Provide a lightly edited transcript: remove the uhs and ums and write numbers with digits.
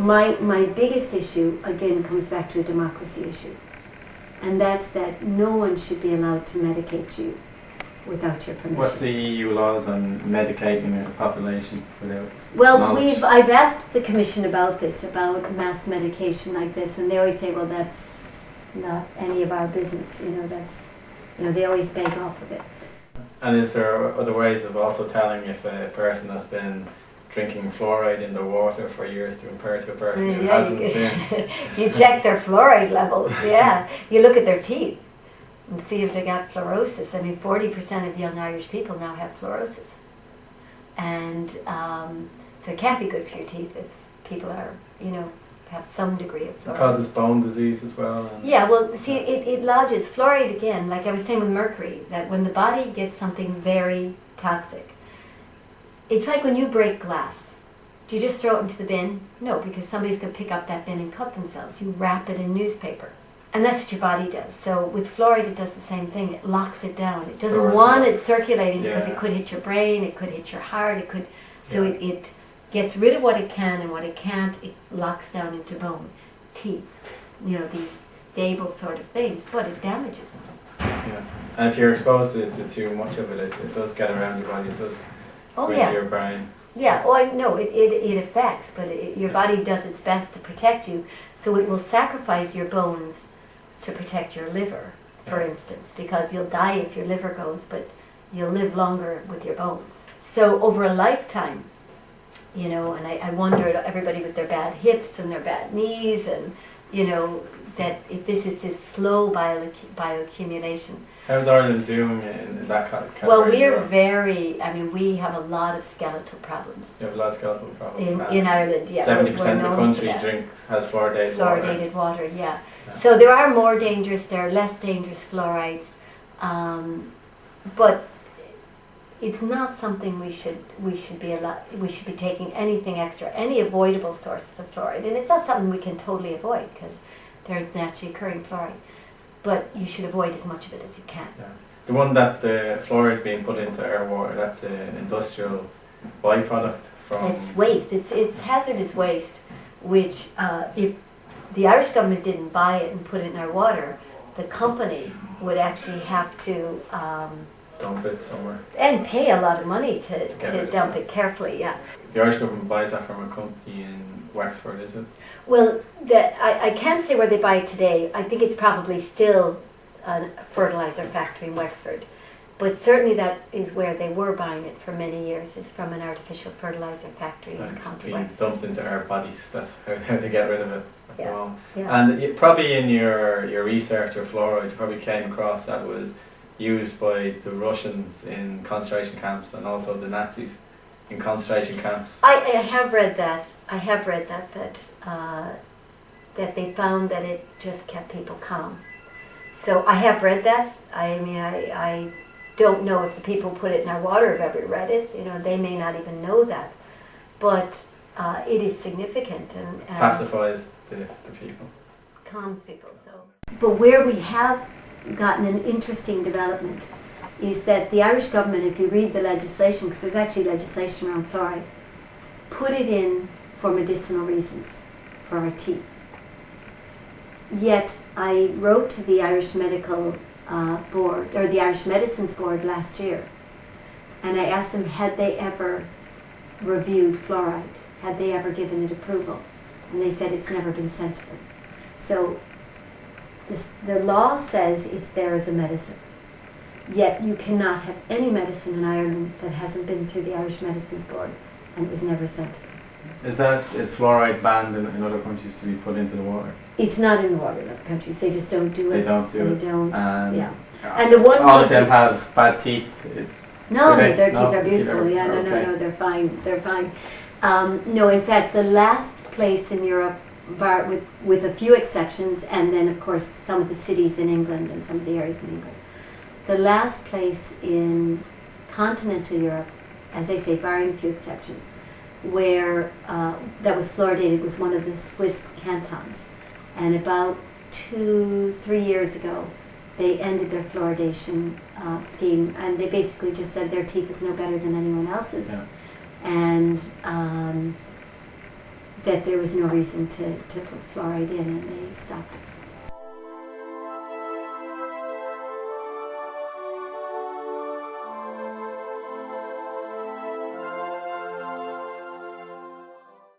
my biggest issue, again, comes back to a democracy issue. And that's that no one should be allowed to medicate you without your permission. What's the EU laws on medicating a population without Well, knowledge? I've asked the Commission about this, about mass medication like this, and they always say, well, that's not any of our business. They always beg off of it. And is there other ways of also telling if a person has been drinking fluoride in their water for years to compare to a person who hasn't been? You check their fluoride levels, yeah. You look at their teeth and see if they got fluorosis. I mean, 40% of young Irish people now have fluorosis. And so it can't be good for your teeth if people are, have some degree of fluorosis. It causes bone disease as well. Yeah, well, see, it lodges. Fluoride, again, like I was saying with mercury, that when the body gets something very toxic, it's like when you break glass. Do you just throw it into the bin? No, because somebody's going to pick up that bin and cut themselves. You wrap it in newspaper. And that's what your body does. So with fluoride, it does the same thing. It locks it down. It doesn't want it circulating because it could hit your brain, it could hit your heart, it could... So it gets rid of what it can, and what it can't, it locks down into bone, teeth, these stable sort of things, but it damages them. Yeah, and if you're exposed to too much of it, it does get around your body, it does reach your brain. Yeah, well, I know it affects, but your body does its best to protect you, so it will sacrifice your bones to protect your liver, for instance, because you'll die if your liver goes, but you'll live longer with your bones. So over a lifetime, and I wondered, everybody with their bad hips and their bad knees, and that if this is this slow bioaccumulation. How's Ireland doing in that category? Well, we have a lot of skeletal problems. You have a lot of skeletal problems in Ireland, yeah. 70% of the country has fluoridated water. Fluoridated water, yeah. So there are more dangerous, there are less dangerous fluorides, but it's not something we should be taking anything extra, any avoidable sources of fluoride, and it's not something we can totally avoid because there's naturally occurring fluoride, but you should avoid as much of it as you can. Yeah. The one that the fluoride being put into our water, that's an industrial byproduct from... It's waste, it's hazardous waste, which if the Irish government didn't buy it and put it in our water, the company would actually have to dump it somewhere. And pay a lot of money to dump it carefully, yeah. The Irish government buys that from a company in Wexford, is it? Well, I can't say where they buy it today. I think it's probably still a fertilizer factory in Wexford. But certainly that is where they were buying it for many years, is from an artificial fertilizer factory in County Wexford. It's dumped into our bodies, that's how they get rid of it. Yeah. And probably in your research or fluoride, you probably came across that was used by the Russians in concentration camps and also the Nazis in concentration camps. I have read that. I have read that they found that it just kept people calm. So I have read that. I mean, I don't know if the people who put it in our water have ever read it. They may not even know that. But it is significant and pacifies the people. Calms people. So. But where we have gotten an interesting development is that the Irish government, if you read the legislation, because there's actually legislation around fluoride, put it in for medicinal reasons, for our teeth. Yet I wrote to the Irish Medical Board, or the Irish Medicines Board last year, and I asked them, had they ever reviewed fluoride? Had they ever given it approval? And they said it's never been sent to them. So the law says it's there as a medicine. Yet you cannot have any medicine in Ireland that hasn't been through the Irish Medicines Board, and it was never sent to them. Is fluoride banned in other countries to be put into the water? It's not in the water in other countries. They just don't do it. They don't do it. They don't. Yeah. And the one all of them have bad teeth. No, their teeth are beautiful. Yeah, no, they're fine. They're fine. No, in fact, the last place in Europe, with a few exceptions, and then of course some of the cities in England and some of the areas in England, the last place in continental Europe, as I say, barring a few exceptions, where that was fluoridated was one of the Swiss cantons. And about 2-3 years ago, they ended their fluoridation scheme, and they basically just said their teeth is no better than anyone else's. Yeah. And that there was no reason to put fluoride in, and they stopped it.